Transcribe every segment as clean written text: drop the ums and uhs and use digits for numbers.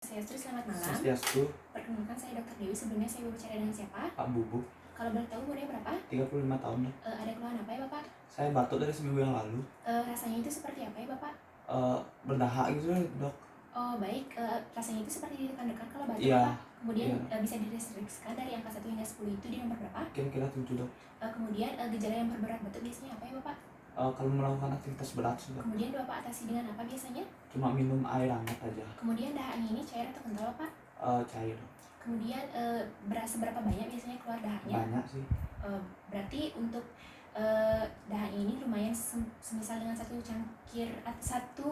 Swastiastu, selamat malam. Swastiastu. Perkenalkan, saya Dr. Dewi. Sebelumnya saya berbicara dengan siapa? Pak Bubuk. Kalau boleh tahu umurnya berapa? 35 tahun. Ada keluhan apa ya Bapak? Saya batuk dari seminggu yang lalu. Rasanya itu seperti apa ya Bapak? Berdahak gitu dok. Oh baik, rasanya itu seperti ditekan-tekan kalau batuk Iya. Bapak. Kemudian bisa dideskripsikan dari angka 1 hingga 10 itu di nomor berapa? Kira-kira 7 dok. Kemudian gejala yang memperberat batuk biasanya apa ya Bapak? Kalau melakukan aktivitas berat sudah. Kemudian Bapak atasi dengan apa biasanya? Cuma minum air hangat aja. Kemudian dahaknya ini cair atau kental Bapak? Cair dok. Kemudian seberapa banyak biasanya keluar dahaknya? Banyak sih. Berarti untuk dahak ini lumayan semisal dengan satu cangkir atau satu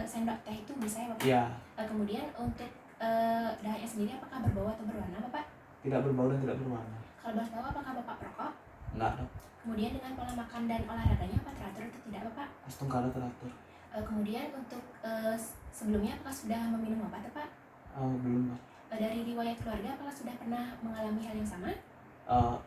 sendok teh itu bisa ya Bapak? Iya. Kemudian untuk dahaknya sendiri apakah berbau atau berwarna Bapak? Tidak berbau dan tidak berwarna. Kalau boleh tahu apakah Bapak perokok? Enggak dok. Kemudian dengan pola makan dan olahraganya apa teratur atau tidak Bapak? Astungkara teratur. Kemudian untuk sebelumnya apakah sudah meminum obat Bapak? Belum dok. Dari riwayat keluarga apakah sudah pernah mengalami hal yang sama?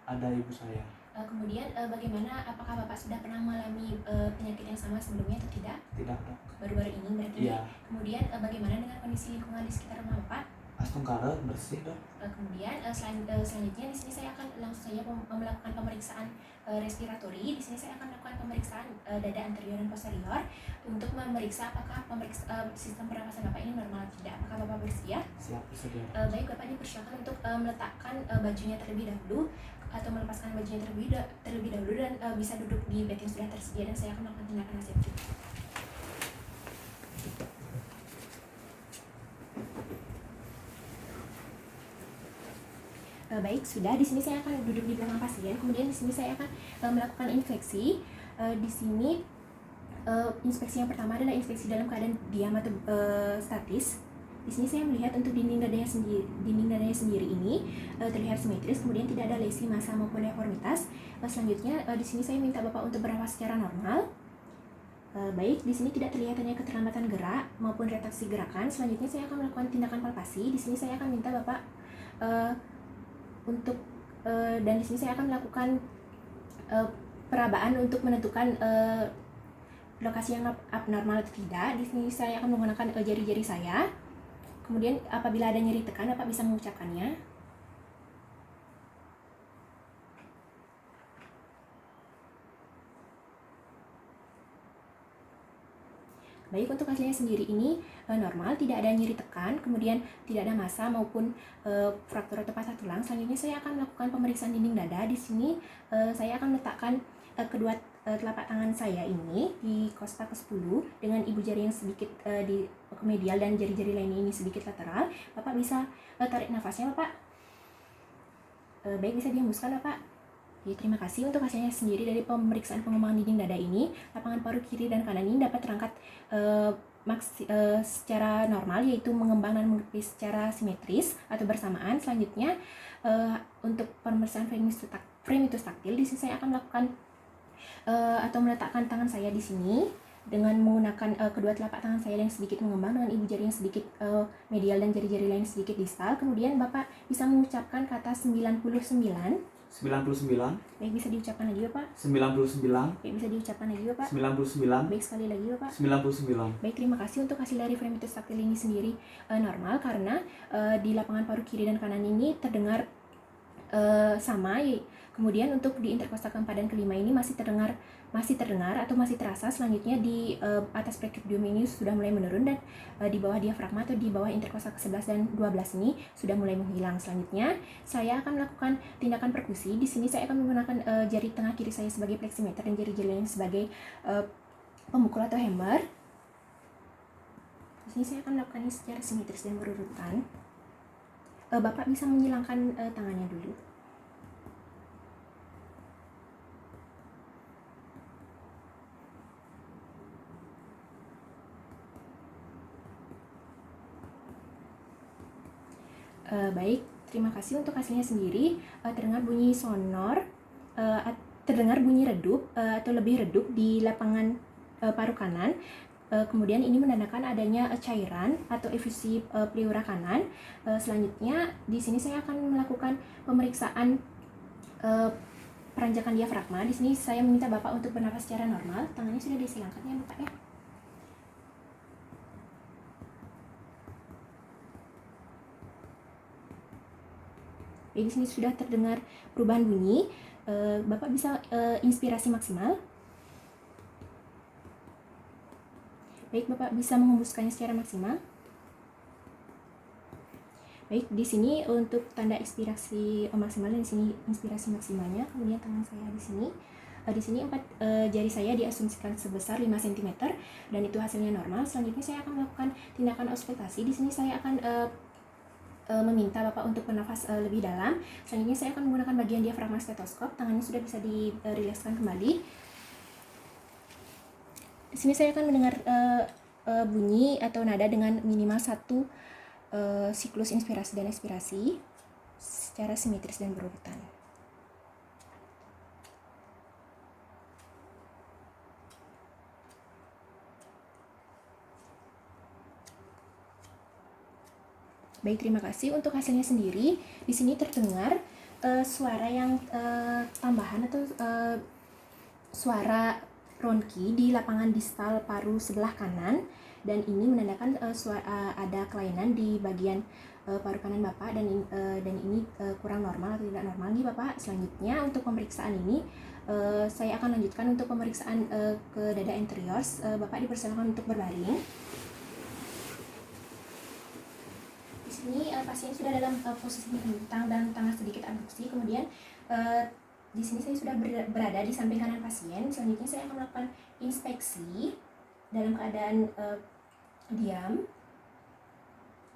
Ada ibu saya. Kemudian bagaimana, apakah Bapak sudah pernah mengalami penyakit yang sama sebelumnya atau tidak? Tidak dok. Baru-baru ini berarti. Iya. Kemudian bagaimana dengan kondisi lingkungan di sekitar rumah Bapak? Astungkara bersih dok. Kemudian selanjutnya di sini saya akan langsung saja melakukan pemeriksaan respiratori. Di sini saya akan melakukan pemeriksaan dada anterior dan posterior untuk memeriksa apakah sistem pernapasan Bapak ini normal atau tidak. Apakah Bapak bersedia? Siap, bersedia. Baik, Bapak dipersilakan untuk meletakkan bajunya terlebih dahulu atau melepaskan bajunya terlebih dahulu dan bisa duduk di bed yang sudah tersedia dan saya akan melakukan tindakan asepsi. Baik, sudah. Di sini saya akan duduk di belakang pasien. Kemudian di sini saya akan melakukan infeksi. Di sini inspeksi yang pertama adalah inspeksi dalam keadaan diam atau statis. Di sini saya melihat untuk dinding dadanya sendiri ini terlihat simetris, kemudian tidak ada lesi, massa maupun deformitas. Selanjutnya di sini saya minta Bapak untuk bernafas secara normal. Baik, di sini tidak terlihat adanya keterlambatan gerak maupun retraksi gerakan. Selanjutnya saya akan melakukan tindakan palpasi. Di sini saya akan minta Bapak dan di sini saya akan melakukan perabaan untuk menentukan lokasi yang abnormal atau tidak. Di sini saya akan menggunakan jari-jari saya. Kemudian apabila ada nyeri tekan, Bapak bisa mengucapkannya. Baik, untuk hasilnya sendiri ini normal, tidak ada nyeri tekan, kemudian tidak ada massa maupun fraktur atau patah tulang. Selanjutnya saya akan melakukan pemeriksaan dinding dada. Di sini saya akan meletakkan kedua telapak tangan saya ini di kosta ke-10 dengan ibu jari yang sedikit di medial dan jari-jari lainnya ini sedikit lateral. Bapak bisa tarik nafasnya Bapak. Baik, bisa dihembuskan Bapak. Ya, terima kasih. Untuk hasilnya sendiri dari pemeriksaan pengembangan dinding dada ini, lapangan paru kiri dan kanan ini dapat terangkat secara normal, yaitu mengembang dan mengepis secara simetris atau bersamaan. Selanjutnya untuk pemeriksaan fremitus taktil, di sini saya akan melakukan atau meletakkan tangan saya di sini dengan menggunakan kedua telapak tangan saya yang sedikit mengembang dengan ibu jari yang sedikit medial dan jari-jari lain sedikit distal. Kemudian Bapak bisa mengucapkan kata 99. 99. Baik, bisa diucapkan lagi Bapak. 99. Baik, bisa diucapkan lagi Bapak. 99. Baik, sekali lagi Bapak. 99. Baik, terima kasih. Untuk hasil dari fremitus taktil ini sendiri normal karena di lapangan paru kiri dan kanan ini terdengar sama. Kemudian untuk di interkostal keempat dan kelima ini masih terdengar atau masih terasa. Selanjutnya di atas precordium ini sudah mulai menurun dan di bawah diafragma atau di bawah interkostal ke-11 dan 12 ini sudah mulai menghilang. Selanjutnya saya akan melakukan tindakan perkusi. Di sini saya akan menggunakan jari tengah kiri saya sebagai pleximeter dan jari-jari lain sebagai pemukul atau hammer. Di sini saya akan melakukannya secara simetris dan berurutan. Bapak bisa menyilangkan tangannya dulu. Baik, terima kasih. Untuk hasilnya sendiri terdengar bunyi sonor, terdengar bunyi redup atau lebih redup di lapangan paru kanan. Kemudian ini menandakan adanya cairan atau efusi pleura kanan. Selanjutnya di sini saya akan melakukan pemeriksaan peranjakan diafragma. Di sini saya meminta Bapak untuk bernafas secara normal. Tangannya sudah disilangkan ya Bapak ya. Baik, di sini sudah terdengar perubahan bunyi. Bapak bisa inspirasi maksimal. Baik, Bapak bisa menghembuskannya secara maksimal. Baik, di sini untuk tanda inspirasi maksimalnya, di sini inspirasi maksimalnya. Kemudian tangan saya di sini. Di sini 4 jari saya diasumsikan sebesar 5 cm dan itu hasilnya normal. Selanjutnya saya akan melakukan tindakan auskultasi. Di sini saya akan meminta Bapak untuk bernafas lebih dalam. Selanjutnya saya akan menggunakan bagian diafragma stetoskop. Tangannya sudah bisa dirilekskan kembali. Di sini saya akan mendengar bunyi atau nada dengan minimal 1 siklus inspirasi dan ekspirasi secara simetris dan berurutan. Baik, terima kasih. Untuk hasilnya sendiri, di sini terdengar suara yang tambahan atau suara ronki di lapangan distal paru sebelah kanan, dan ini menandakan ada kelainan di bagian paru kanan Bapak, dan ini kurang normal atau tidak normal nih Bapak. Selanjutnya untuk pemeriksaan ini saya akan lanjutkan untuk pemeriksaan ke dada anterior. Bapak dipersilakan untuk berbaring. Ini pasien sudah dalam posisi bentang dan tangan sedikit abduksi. Kemudian di sini saya sudah berada di samping kanan pasien. Selanjutnya saya akan melakukan inspeksi dalam keadaan diam.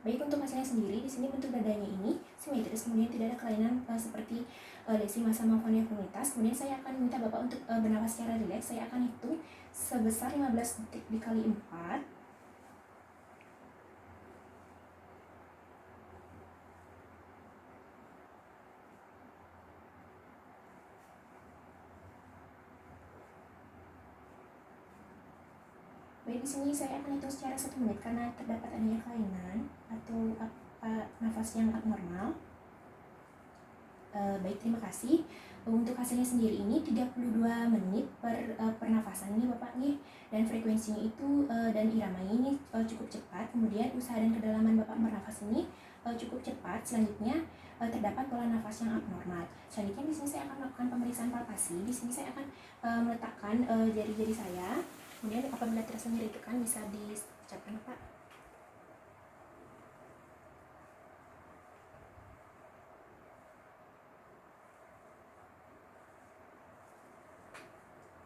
Baik, untuk hasilnya sendiri, di sini bentuk dadanya ini simetris, kemudian tidak ada kelainan seperti lesi massa maupun diafragmitas. Kemudian saya akan minta Bapak untuk bernafas secara rileks. Saya akan hitung sebesar 15 detik dikali 4. Baik, di sini saya akan hitung secara 1 menit karena terdapat adanya kelainan atau nafas yang abnormal. Baik, terima kasih. Untuk hasilnya sendiri ini 32 menit per pernafasan ini Bapak nih, dan frekuensinya itu dan iramanya ini cukup cepat. Kemudian usaha dan kedalaman Bapak bernafas ini cukup cepat. Selanjutnya terdapat pola nafas yang abnormal. Selanjutnya di sini saya akan melakukan pemeriksaan palpasi. Di sini saya akan meletakkan jari-jari saya. Kemudian apabila terasa nyeri tekan bisa diucapkan Pak.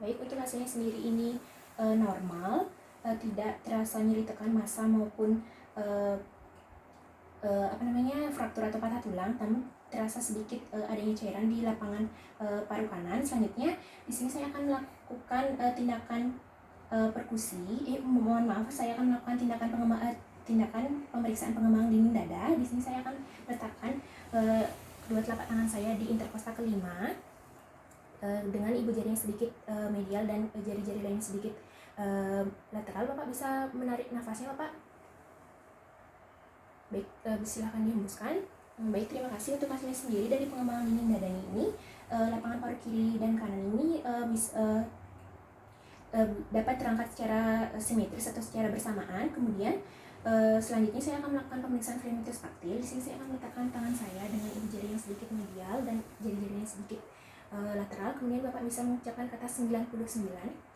Baik, untuk hasilnya sendiri ini normal, tidak terasa nyeri tekan massa maupun fraktur atau patah tulang, namun terasa sedikit adanya cairan di lapangan paru kanan. Selanjutnya di sini saya akan melakukan tindakan perkusi. Mohon maaf, saya akan melakukan tindakan pemeriksaan pengembang dinding dada. Di sini saya akan letakkan kedua telapak tangan saya di interkosta kelima dengan ibu jari yang sedikit medial dan jari-jari lainnya sedikit lateral. Bapak bisa menarik nafasnya Bapak. Baik, silakan dihembuskan. Baik, terima kasih. Untuk hasilnya sendiri dari pengembangan dinding dadanya ini, lapangan paru kiri dan kanan ini dapat terangkat secara simetris atau secara bersamaan. Kemudian selanjutnya saya akan melakukan pemeriksaan fremitus taktil. Di sini saya akan meletakkan tangan saya dengan ibu jari yang sedikit medial dan jari-jari yang sedikit lateral. Kemudian Bapak bisa mengucapkan kata 99.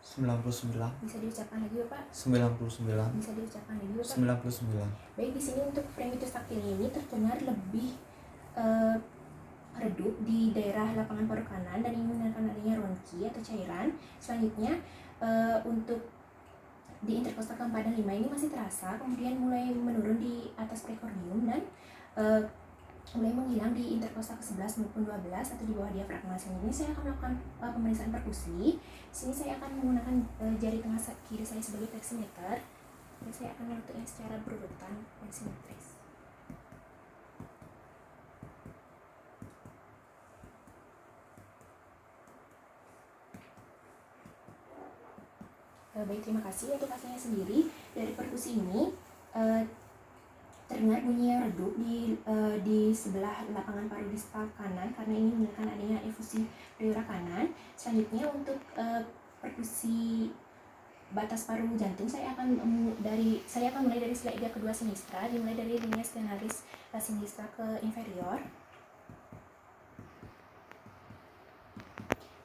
99. Bisa diucapkan lagi Bapak. 99. Bisa diucapkan lagi Bapak. 99. Baik, di sini untuk fremitus taktil ini terdengar lebih redup di daerah lapangan paru kanan dan ini menandakan adanya ronki atau cairan. Selanjutnya untuk di interkosta keempat dan 5 ini masih terasa, kemudian mulai menurun di atas prekordium dan mulai menghilang di interkosta ke-11 maupun 12 atau di bawah diafragma. Selanjutnya saya akan melakukan pemeriksaan perkusi. Di sini saya akan menggunakan jari tengah kiri saya sebagai fleximeter dan saya akan meletaknya secara berurutan dan simetris. Baik, terima kasih. Untuk hasilnya sendiri dari perkusi ini terdengar bunyi yang redup di sebelah lapangan paru distal kanan karena ini menunjukkan adanya efusi pleura kanan. Selanjutnya untuk perkusi batas paru jantung saya akan mulai dari sila kedua sinistra, dimulai dari linea splenialis sinistra ke inferior.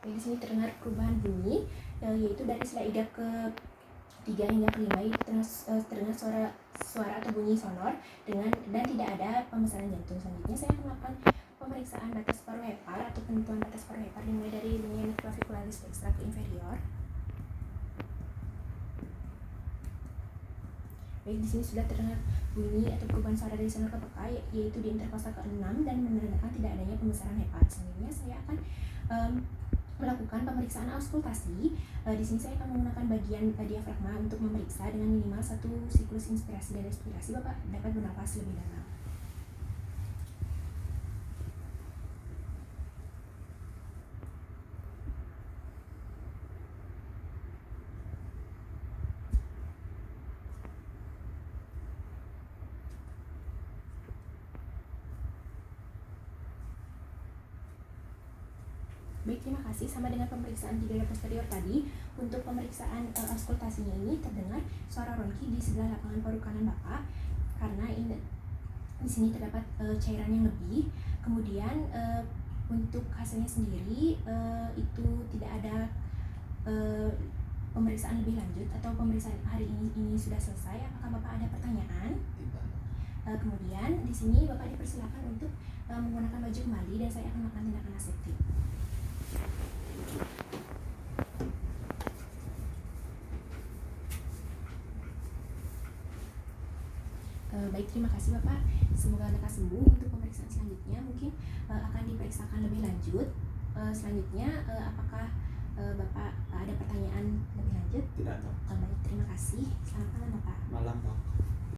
Baik, di sini terdengar perubahan bunyi, yaitu dari sela iga ke 3 hingga ke 5 itu terdengar suara atau bunyi sonor dan tidak ada pembesaran jantung. Selanjutnya saya akan melakukan pemeriksaan batas paruh hepar atau penentuan batas paruh hepar dimulai dari linea clavicularis dextra ke inferior. Baik, di sini sudah terdengar bunyi atau perubahan suara dari sonor ke peka, yaitu di interkostal ke-6 dan menandakan tidak adanya pembesaran hepar. Selanjutnya saya akan melakukan pemeriksaan auskultasi. Di sini saya akan menggunakan bagian diafragma untuk memeriksa dengan minimal 1 siklus inspirasi dan ekspirasi. Bapak dapat bernapas lebih dalam. Baik, terima kasih. Sama dengan pemeriksaan di dada posterior tadi, untuk pemeriksaan auskultasinya ini terdengar suara ronki di sebelah lapangan paru kanan Bapak karena di sini terdapat cairan yang lebih. Kemudian untuk hasilnya sendiri itu tidak ada pemeriksaan lebih lanjut atau pemeriksaan hari ini sudah selesai. Apakah Bapak ada pertanyaan? Tidak. Kemudian di sini Bapak dipersilakan untuk menggunakan baju kembali dan saya akan melakukan tindakan aseptik. Baik, terima kasih Bapak. Semoga lekas sembuh. Untuk pemeriksaan selanjutnya mungkin akan diperiksakan lebih lanjut. Selanjutnya apakah Bapak ada pertanyaan lebih lanjut? Tidak, Dok. Baik, terima kasih. Selamat malam Bapak. Malam, Dok.